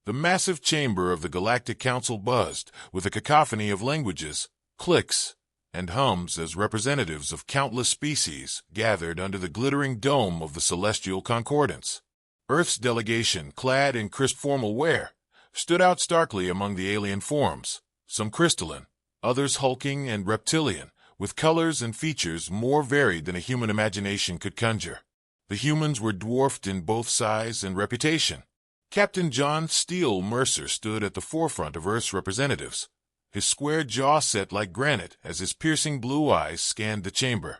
The massive chamber of the Galactic Council buzzed with a cacophony of languages, clicks, and hums as representatives of countless species gathered under the glittering dome of the celestial concordance. Earth's delegation, clad in crisp formal wear, stood out starkly among the alien forms, some crystalline, others hulking and reptilian, with colors and features more varied than a human imagination could conjure. The humans were dwarfed in both size and reputation. Captain John Steele Mercer stood at the forefront of Earth's representatives, his square jaw set like granite as his piercing blue eyes scanned the chamber.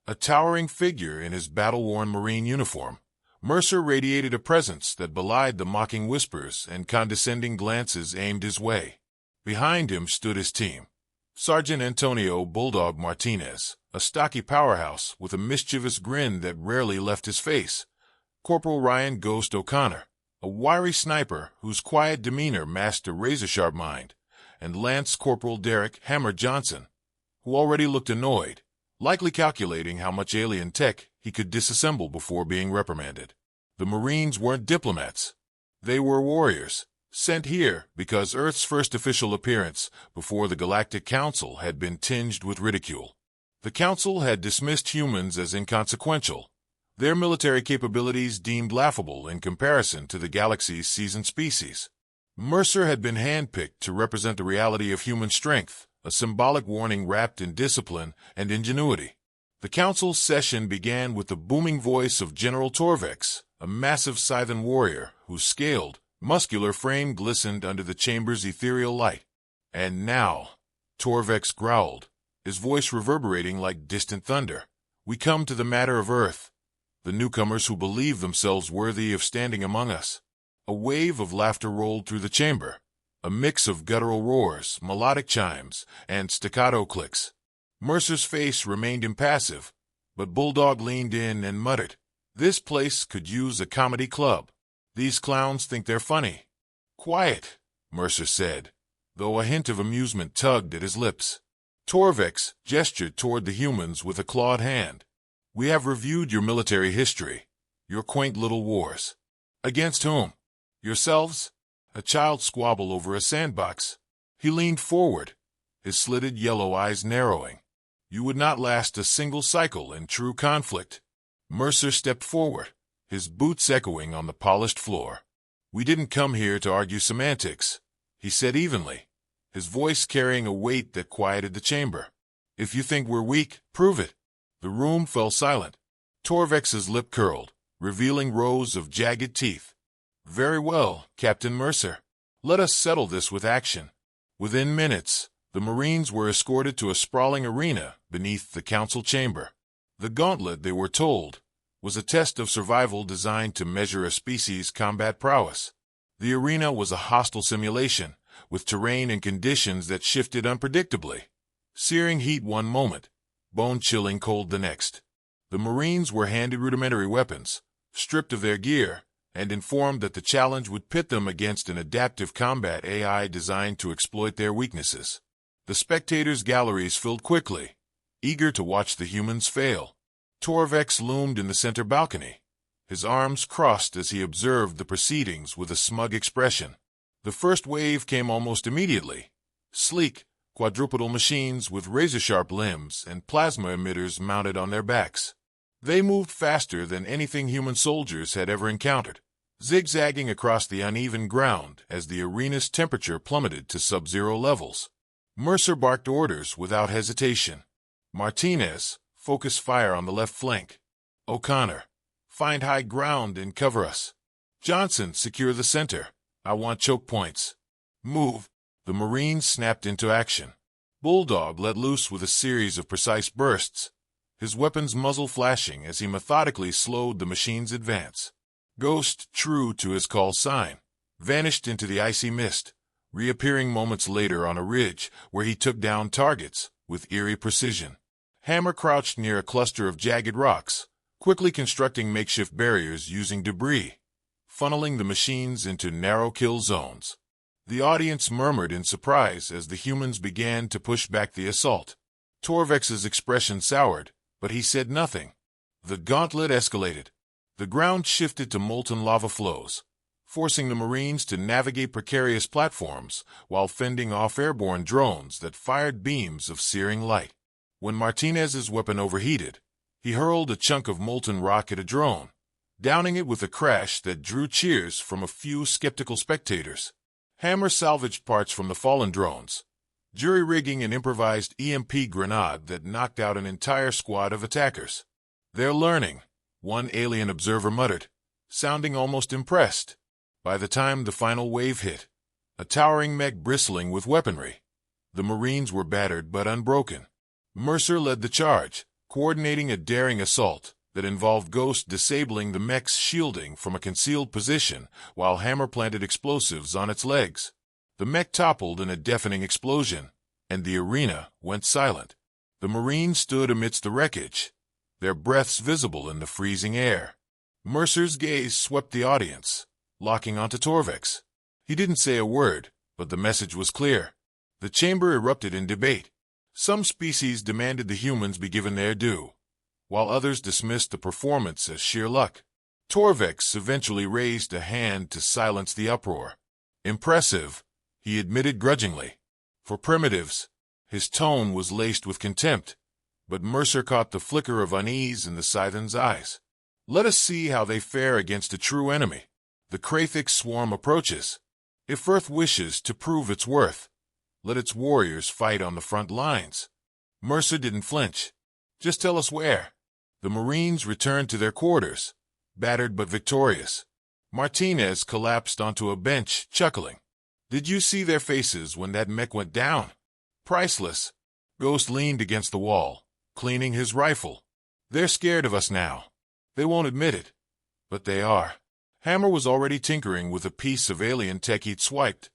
A towering figure in his battle-worn Marine uniform, Mercer radiated a presence that belied the mocking whispers and condescending glances aimed his way. Behind him stood his team. Sergeant Antonio Bulldog Martinez, a stocky powerhouse with a mischievous grin that rarely left his face. Corporal Ryan Ghost O'Connor, a wiry sniper whose quiet demeanor masked a razor-sharp mind. And Lance Corporal Derek Hammer Johnson, who already looked annoyed, likely calculating how much alien tech he could disassemble before being reprimanded. The Marines weren't diplomats. They were warriors, sent here because Earth's first official appearance before the Galactic Council had been tinged with ridicule. The Council had dismissed humans as inconsequential, their military capabilities deemed laughable in comparison to the galaxy's seasoned species. Mercer had been handpicked to represent the reality of human strength, a symbolic warning wrapped in discipline and ingenuity. The council's session began with the booming voice of General Torvex, a massive Scythian warrior whose scaled, muscular frame glistened under the chamber's ethereal light. And now, Torvex growled, his voice reverberating like distant thunder, "We come to the matter of Earth, the newcomers who believe themselves worthy of standing among us." A wave of laughter rolled through the chamber, a mix of guttural roars, melodic chimes, and staccato clicks. Mercer's face remained impassive, but Bulldog leaned in and muttered, "This place could use a comedy club. These clowns think they're funny." "Quiet," Mercer said, though a hint of amusement tugged at his lips. Torvex gestured toward the humans with a clawed hand. "We have reviewed your military history, your quaint little wars." "Against whom?" "Yourselves?" A child squabbled over a sandbox. He leaned forward, his slitted yellow eyes narrowing. "You would not last a single cycle in true conflict." Mercer stepped forward, his boots echoing on the polished floor. "We didn't come here to argue semantics," he said evenly, his voice carrying a weight that quieted the chamber. "If you think we're weak, prove it." The room fell silent. Torvex's lip curled, revealing rows of jagged teeth. "Very well, Captain Mercer. Let us settle this with action." Within minutes, the Marines were escorted to a sprawling arena beneath the council chamber. The gauntlet, they were told, was a test of survival designed to measure a species' combat prowess. The arena was a hostile simulation, with terrain and conditions that shifted unpredictably. Searing heat one moment, bone-chilling cold the next. The Marines were handed rudimentary weapons, stripped of their gear, and informed that the challenge would pit them against an adaptive combat AI designed to exploit their weaknesses. The spectators' galleries filled quickly, eager to watch the humans fail. Torvex loomed in the center balcony, his arms crossed as he observed the proceedings with a smug expression. The first wave came almost immediately. Sleek, quadrupedal machines with razor-sharp limbs and plasma emitters mounted on their backs. They moved faster than anything human soldiers had ever encountered, zigzagging across the uneven ground as the arena's temperature plummeted to sub-zero levels. Mercer barked orders without hesitation. "Martinez, focus fire on the left flank. O'Connor, find high ground and cover us. Johnson, secure the center. I want choke points. Move." The Marines snapped into action. Bulldog let loose with a series of precise bursts, his weapon's muzzle flashing as he methodically slowed the machine's advance. Ghost, true to his call sign, vanished into the icy mist, reappearing moments later on a ridge where he took down targets with eerie precision. Hammer crouched near a cluster of jagged rocks, quickly constructing makeshift barriers using debris, funneling the machines into narrow kill zones. The audience murmured in surprise as the humans began to push back the assault. Torvex's expression soured, but he said nothing. The gauntlet escalated. The ground shifted to molten lava flows, forcing the Marines to navigate precarious platforms while fending off airborne drones that fired beams of searing light. When Martinez's weapon overheated, he hurled a chunk of molten rock at a drone, downing it with a crash that drew cheers from a few skeptical spectators. Hammer salvaged parts from the fallen drones, jury-rigging an improvised EMP grenade that knocked out an entire squad of attackers. "They're learning," one alien observer muttered, sounding almost impressed. By the time the final wave hit, a towering mech bristling with weaponry, the Marines were battered but unbroken. Mercer led the charge, coordinating a daring assault that involved Ghost disabling the mech's shielding from a concealed position while Hammer planted explosives on its legs. The mech toppled in a deafening explosion, and the arena went silent. The Marines stood amidst the wreckage, their breaths visible in the freezing air. Mercer's gaze swept the audience, locking onto Torvex. He didn't say a word, but the message was clear. The chamber erupted in debate. Some species demanded the humans be given their due, while others dismissed the performance as sheer luck. Torvex eventually raised a hand to silence the uproar. "Impressive," he admitted grudgingly. "For primitives." His tone was laced with contempt, but Mercer caught the flicker of unease in the Scythan's eyes. "Let us see how they fare against a true enemy. The Krathic swarm approaches. If Earth wishes to prove its worth, let its warriors fight on the front lines." Mercer didn't flinch. "Just tell us where." The Marines returned to their quarters, battered but victorious. Martinez collapsed onto a bench, chuckling. "Did you see their faces when that mech went down? Priceless." Ghost leaned against the wall, cleaning his rifle. "They're scared of us now. They won't admit it, but they are." Hammer was already tinkering with a piece of alien tech he'd swiped.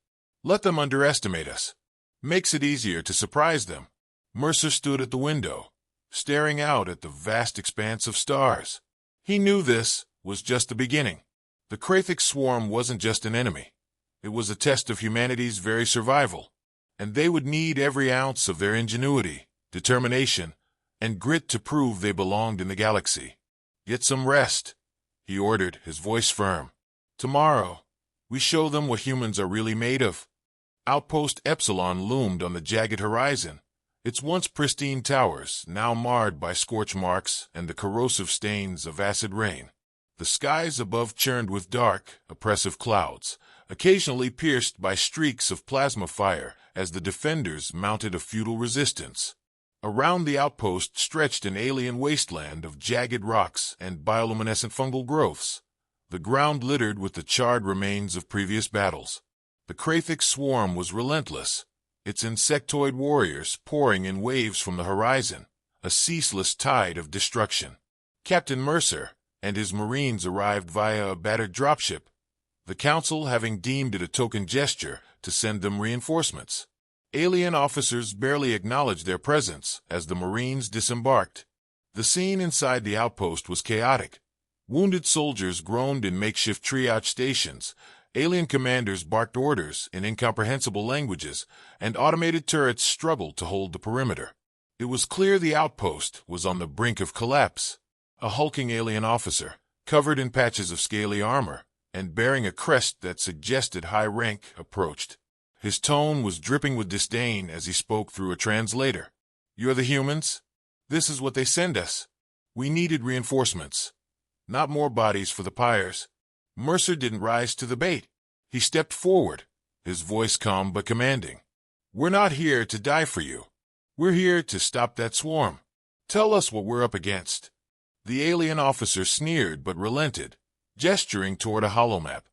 "Let them underestimate us. Makes it easier to surprise them." Mercer stood at the window, staring out at the vast expanse of stars. He knew this was just the beginning. The Krathic swarm wasn't just an enemy. It was a test of humanity's very survival, and they would need every ounce of their ingenuity, determination, and grit to prove they belonged in the galaxy. "Get some rest," he ordered, his voice firm. "Tomorrow, we show them what humans are really made of." Outpost Epsilon loomed on the jagged horizon, its once pristine towers now marred by scorch marks and the corrosive stains of acid rain. The skies above churned with dark, oppressive clouds, occasionally pierced by streaks of plasma fire as the defenders mounted a futile resistance. Around the outpost stretched an alien wasteland of jagged rocks and bioluminescent fungal growths, the ground littered with the charred remains of previous battles. The Krathic swarm was relentless, its insectoid warriors pouring in waves from the horizon, a ceaseless tide of destruction. Captain Mercer and his Marines arrived via a battered dropship, the Council having deemed it a token gesture to send them reinforcements. Alien officers barely acknowledged their presence as the Marines disembarked. The scene inside the outpost was chaotic. Wounded soldiers groaned in makeshift triage stations, alien commanders barked orders in incomprehensible languages, and automated turrets struggled to hold the perimeter. It was clear the outpost was on the brink of collapse. A hulking alien officer, covered in patches of scaly armor, and bearing a crest that suggested high rank, approached. His tone was dripping with disdain as he spoke through a translator. "You're the humans? This is what they send us. We needed reinforcements, not more bodies for the pyres." Mercer didn't rise to the bait. He stepped forward, his voice calm but commanding. "We're not here to die for you. We're here to stop that swarm. Tell us what we're up against." The alien officer sneered but relented, gesturing toward a holomap.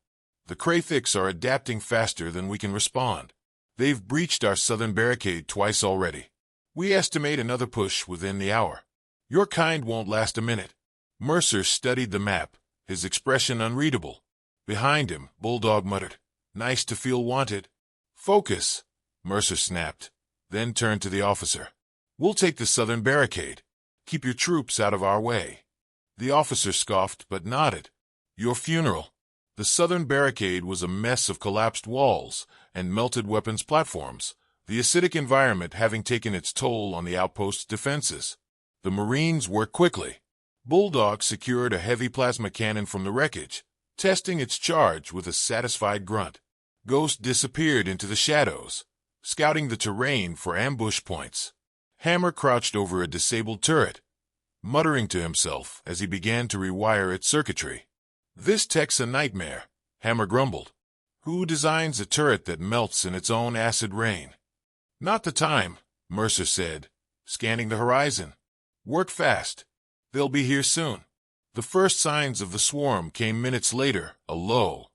"The Krathics are adapting faster than we can respond. They've breached our southern barricade twice already. We estimate another push within the hour. Your kind won't last a minute." Mercer studied the map, his expression unreadable. Behind him, Bulldog muttered, "Nice to feel wanted." "Focus," Mercer snapped, then turned to the officer. "We'll take the southern barricade. Keep your troops out of our way." The officer scoffed but nodded. "Your funeral." The southern barricade was a mess of collapsed walls and melted weapons platforms, the acidic environment having taken its toll on the outpost's defenses. The Marines worked quickly. Bulldog secured a heavy plasma cannon from the wreckage, testing its charge with a satisfied grunt. Ghost disappeared into the shadows, scouting the terrain for ambush points. Hammer crouched over a disabled turret, muttering to himself as he began to rewire its circuitry. "This tech's a nightmare," Hammer grumbled. "Who designs a turret that melts in its own acid rain?" "Not the time," Mercer said, scanning the horizon. "Work fast. They'll be here soon." The first signs of the swarm came minutes later, a low,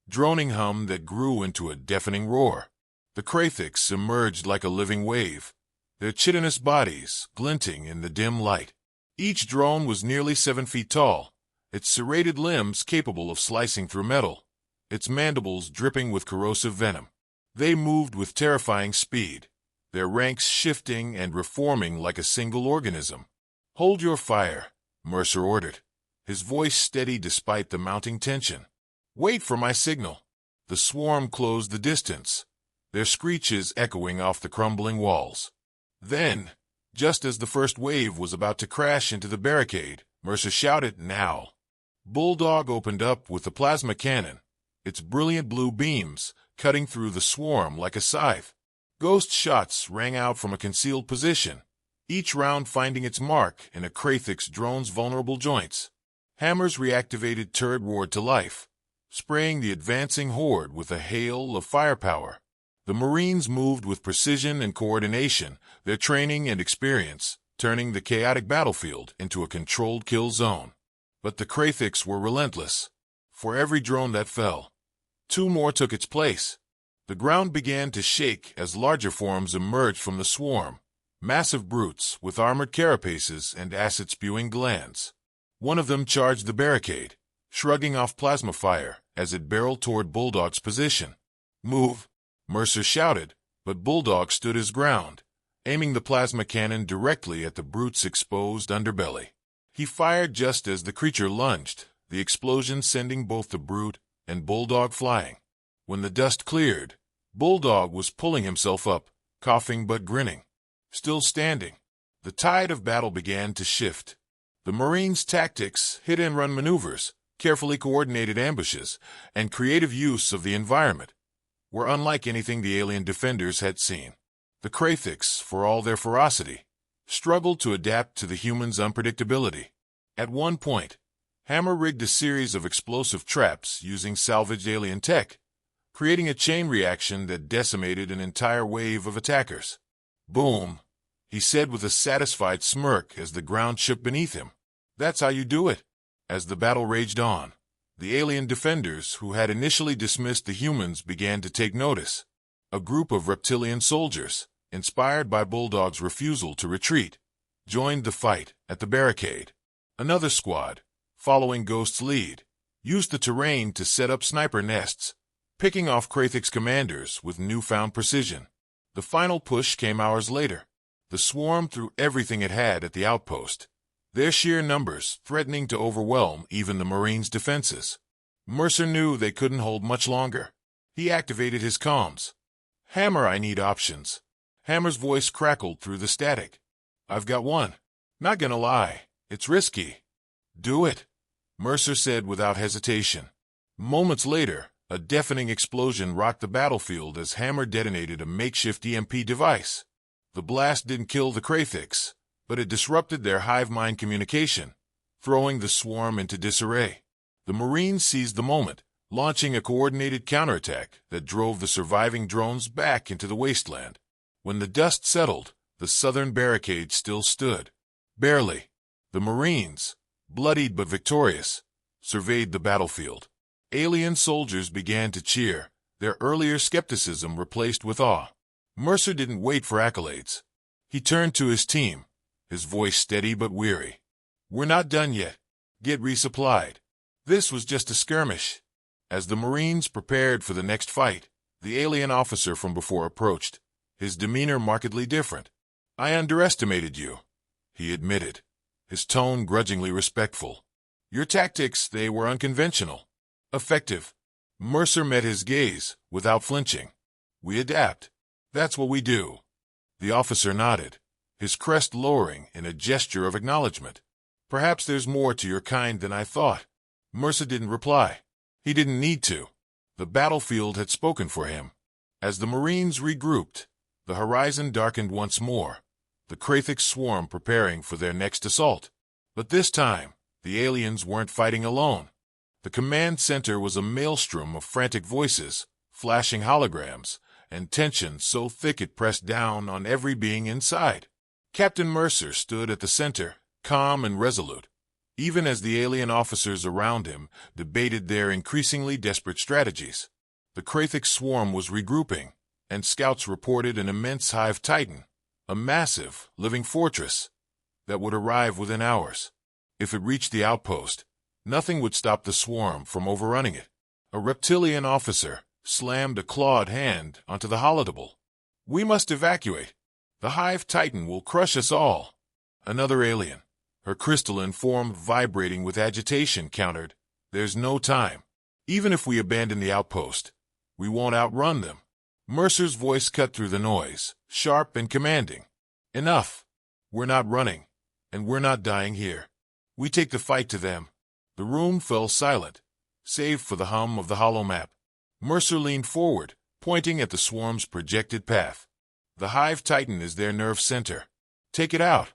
droning hum that grew into a deafening roar. The Krathiks emerged like a living wave, their chitinous bodies glinting in the dim light. Each drone was nearly 7 feet tall, its serrated limbs capable of slicing through metal, its mandibles dripping with corrosive venom. They moved with terrifying speed, their ranks shifting and reforming like a single organism. "Hold your fire," Mercer ordered, his voice steady despite the mounting tension. "Wait for my signal." The swarm closed the distance, their screeches echoing off the crumbling walls. Then, just as the first wave was about to crash into the barricade, Mercer shouted, "Now!" Bulldog opened up with the plasma cannon, its brilliant blue beams cutting through the swarm like a scythe. Ghost shots rang out from a concealed position, each round finding its mark in a Krathik's drone's vulnerable joints. Hammer's reactivated turret roared to life, spraying the advancing horde with a hail of firepower. The Marines moved with precision and coordination, their training and experience turning the chaotic battlefield into a controlled kill zone. But the Krathiks were relentless. For every drone that fell, 2 more took its place. The ground began to shake as larger forms emerged from the swarm, massive brutes with armored carapaces and acid-spewing glands. One of them charged the barricade, shrugging off plasma fire as it barreled toward Bulldog's position. "Move!" Mercer shouted, but Bulldog stood his ground, aiming the plasma cannon directly at the brute's exposed underbelly. He fired just as the creature lunged, the explosion sending both the brute and Bulldog flying. When the dust cleared, Bulldog was pulling himself up, coughing but grinning. Still standing, the tide of battle began to shift. The Marines' tactics, hit-and-run maneuvers, carefully coordinated ambushes, and creative use of the environment were unlike anything the alien defenders had seen. The Krathiks, for all their ferocity, struggled to adapt to the humans' unpredictability. At one point, Hammer rigged a series of explosive traps using salvaged alien tech, creating a chain reaction that decimated an entire wave of attackers. "Boom," he said with a satisfied smirk as the ground shook beneath him. "That's how you do it." As the battle raged on, the alien defenders who had initially dismissed the humans began to take notice. A group of reptilian soldiers, inspired by Bulldog's refusal to retreat, joined the fight at the barricade. Another squad, following Ghost's lead, used the terrain to set up sniper nests, picking off Krathik's commanders with newfound precision. The final push came hours later. The swarm threw everything it had at the outpost, their sheer numbers threatening to overwhelm even the Marines' defenses. Mercer knew they couldn't hold much longer. He activated his comms. "Hammer, I need options." Hammer's voice crackled through the static. "I've got one. Not gonna lie, it's risky." "Do it," Mercer said without hesitation. Moments later, a deafening explosion rocked the battlefield as Hammer detonated a makeshift EMP device. The blast didn't kill the Krathiks, but it disrupted their hive mind communication, throwing the swarm into disarray. The Marines seized the moment, launching a coordinated counterattack that drove the surviving drones back into the wasteland. When the dust settled, the southern barricade still stood. Barely. The Marines, bloodied but victorious, surveyed the battlefield. Alien soldiers began to cheer, their earlier skepticism replaced with awe. Mercer didn't wait for accolades. He turned to his team, his voice steady but weary. "We're not done yet. Get resupplied." This was just a skirmish. As the Marines prepared for the next fight, the alien officer from before approached, his demeanor markedly different. "I underestimated you," he admitted, his tone grudgingly respectful. "Your tactics, they were unconventional. Effective." Mercer met his gaze without flinching. "We adapt. That's what we do." The officer nodded, his crest lowering in a gesture of acknowledgement. "Perhaps there's more to your kind than I thought." Mercer didn't reply. He didn't need to. The battlefield had spoken for him. As the Marines regrouped, the horizon darkened once more, the Kraythik swarm preparing for their next assault. But this time, the aliens weren't fighting alone. The command center was a maelstrom of frantic voices, flashing holograms, and tension so thick it pressed down on every being inside. Captain Mercer stood at the center, calm and resolute, even as the alien officers around him debated their increasingly desperate strategies. The Kraythik swarm was regrouping, and scouts reported an immense hive titan, a massive, living fortress, that would arrive within hours. If it reached the outpost, nothing would stop the swarm from overrunning it. A reptilian officer slammed a clawed hand onto the holodable. "We must evacuate. The hive titan will crush us all." Another alien, her crystalline form vibrating with agitation, countered, "There's no time. Even if we abandon the outpost, we won't outrun them." Mercer's voice cut through the noise, sharp and commanding. "Enough. We're not running, and we're not dying here. We take the fight to them." The room fell silent, save for the hum of the holomap. Mercer leaned forward, pointing at the swarm's projected path. "The hive titan is their nerve center. Take it out,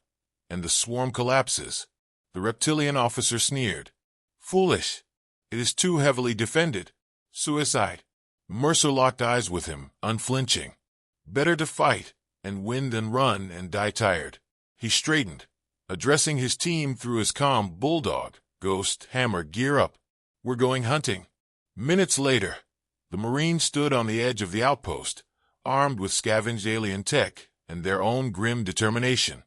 and the swarm collapses." The reptilian officer sneered. "Foolish. It is too heavily defended. Suicide." Mercer locked eyes with him, unflinching. "Better to fight and win than run and die tired." He straightened, addressing his team through his calm bulldog, "Ghost, Hammer, gear up. We're going hunting." Minutes later, the Marines stood on the edge of the outpost, armed with scavenged alien tech and their own grim determination.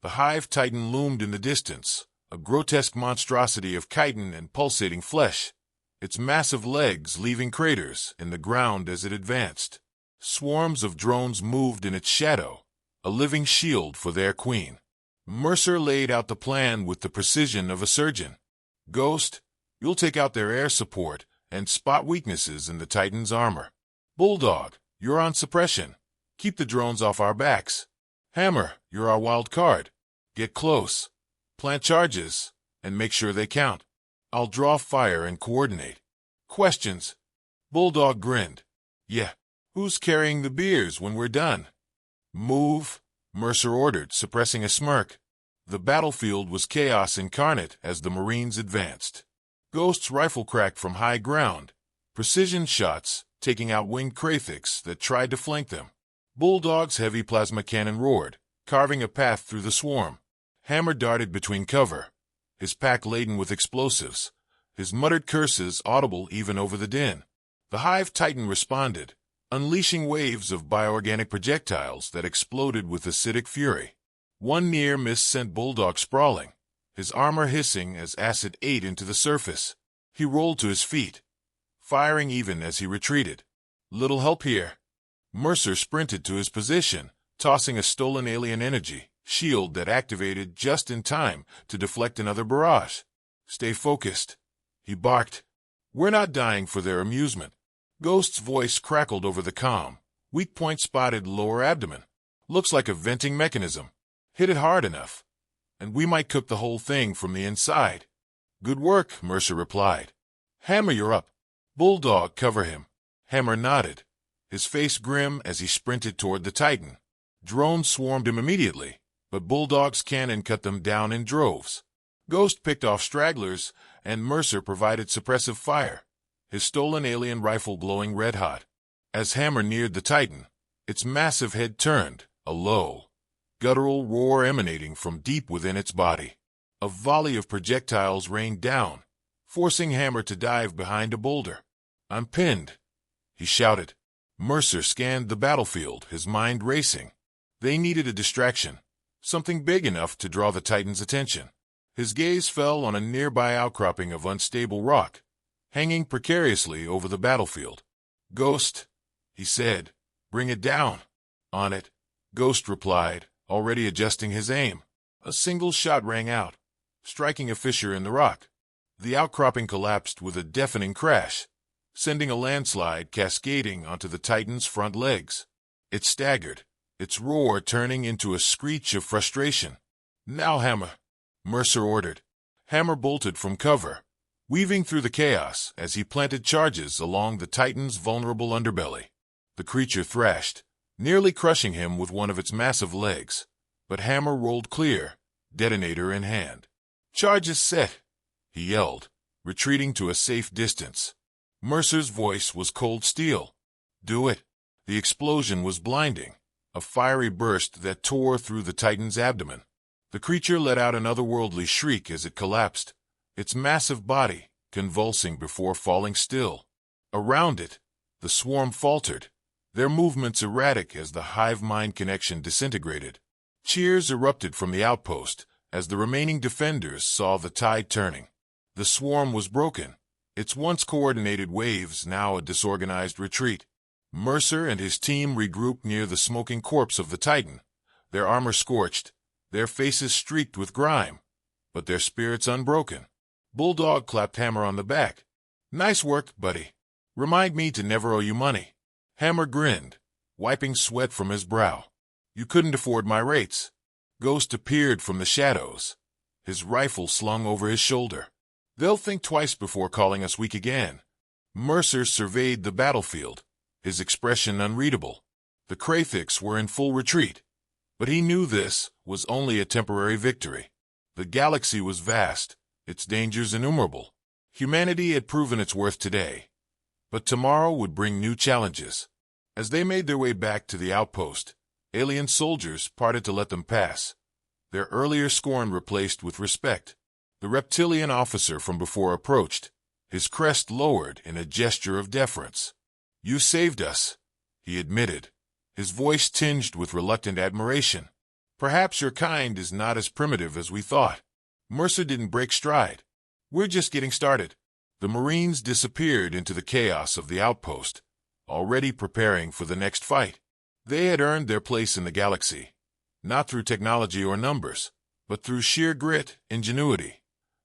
The hive titan loomed in the distance, a grotesque monstrosity of chitin and pulsating flesh, its massive legs leaving craters in the ground as it advanced. Swarms of drones moved in its shadow, a living shield for their queen. Mercer laid out the plan with the precision of a surgeon. "Ghost, you'll take out their air support and spot weaknesses in the Titan's armor. Bulldog, you're on suppression. Keep the drones off our backs. Hammer, you're our wild card. Get close, plant charges, and make sure they count. I'll draw fire and coordinate." "Questions?" Bulldog grinned. "Yeah. Who's carrying the beers when we're done?" "Move," Mercer ordered, suppressing a smirk. The battlefield was chaos incarnate as the Marines advanced. Ghost's rifle cracked from high ground, precision shots taking out winged Kraythiks that tried to flank them. Bulldog's heavy plasma cannon roared, carving a path through the swarm. Hammer darted between cover, his pack laden with explosives, his muttered curses audible even over the din. The hive titan responded, unleashing waves of bioorganic projectiles that exploded with acidic fury. One near miss sent Bulldog sprawling, his armor hissing as acid ate into the surface. He rolled to his feet, firing even as he retreated. "Little help here." Mercer sprinted to his position, tossing a stolen alien energy shield that activated just in time to deflect another barrage. "Stay focused," he barked. "We're not dying for their amusement." Ghost's voice crackled over the comm. "Weak point spotted lower abdomen. Looks like a venting mechanism. Hit it hard enough, and we might cook the whole thing from the inside." "Good work," Mercer replied. "Hammer, you're up." Bulldog, cover him. Hammer nodded, his face grim as he sprinted toward the Titan. Drones swarmed him immediately, but Bulldog's cannon cut them down in droves. Ghost picked off stragglers, and Mercer provided suppressive fire, his stolen alien rifle glowing red-hot. As Hammer neared the Titan, its massive head turned, a low, guttural roar emanating from deep within its body. A volley of projectiles rained down, forcing Hammer to dive behind a boulder. "I'm pinned," he shouted. Mercer scanned the battlefield, his mind racing. They needed a distraction, something big enough to draw the Titan's attention. His gaze fell on a nearby outcropping of unstable rock, hanging precariously over the battlefield. "Ghost," he said, "bring it down." "On it," Ghost replied, already adjusting his aim. A single shot rang out, striking a fissure in the rock. The outcropping collapsed with a deafening crash, sending a landslide cascading onto the Titan's front legs. It staggered, its roar turning into a screech of frustration. "Now, Hammer," Mercer ordered. Hammer bolted from cover, weaving through the chaos as he planted charges along the Titan's vulnerable underbelly. The creature thrashed, nearly crushing him with one of its massive legs, but Hammer rolled clear, detonator in hand. "Charges set," he yelled, retreating to a safe distance. Mercer's voice was cold steel. "Do it." The explosion was blinding, a fiery burst that tore through the Titan's abdomen. The creature let out an otherworldly shriek as it collapsed, its massive body convulsing before falling still. Around it, the swarm faltered, their movements erratic as the hive-mind connection disintegrated. Cheers erupted from the outpost as the remaining defenders saw the tide turning. The swarm was broken, its once coordinated waves now a disorganized retreat. Mercer and his team regrouped near the smoking corpse of the Titan, their armor scorched, their faces streaked with grime, but their spirits unbroken. Bulldog clapped Hammer on the back. "Nice work, buddy. Remind me to never owe you money." Hammer grinned, wiping sweat from his brow. "You couldn't afford my rates." Ghost appeared from the shadows, his rifle slung over his shoulder. "They'll think twice before calling us weak again." Mercer surveyed the battlefield, his expression unreadable. The Krathiks were in full retreat, but he knew this was only a temporary victory. The galaxy was vast, its dangers innumerable. Humanity had proven its worth today, but tomorrow would bring new challenges. As they made their way back to the outpost, alien soldiers parted to let them pass, their earlier scorn replaced with respect. The reptilian officer from before approached, his crest lowered in a gesture of deference. "You saved us," he admitted, his voice tinged with reluctant admiration. "Perhaps your kind is not as primitive as we thought." Mercer didn't break stride. "We're just getting started." The Marines disappeared into the chaos of the outpost, already preparing for the next fight. They had earned their place in the galaxy, not through technology or numbers, but through sheer grit, ingenuity,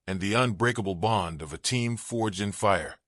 and the unbreakable bond of a team forged in fire.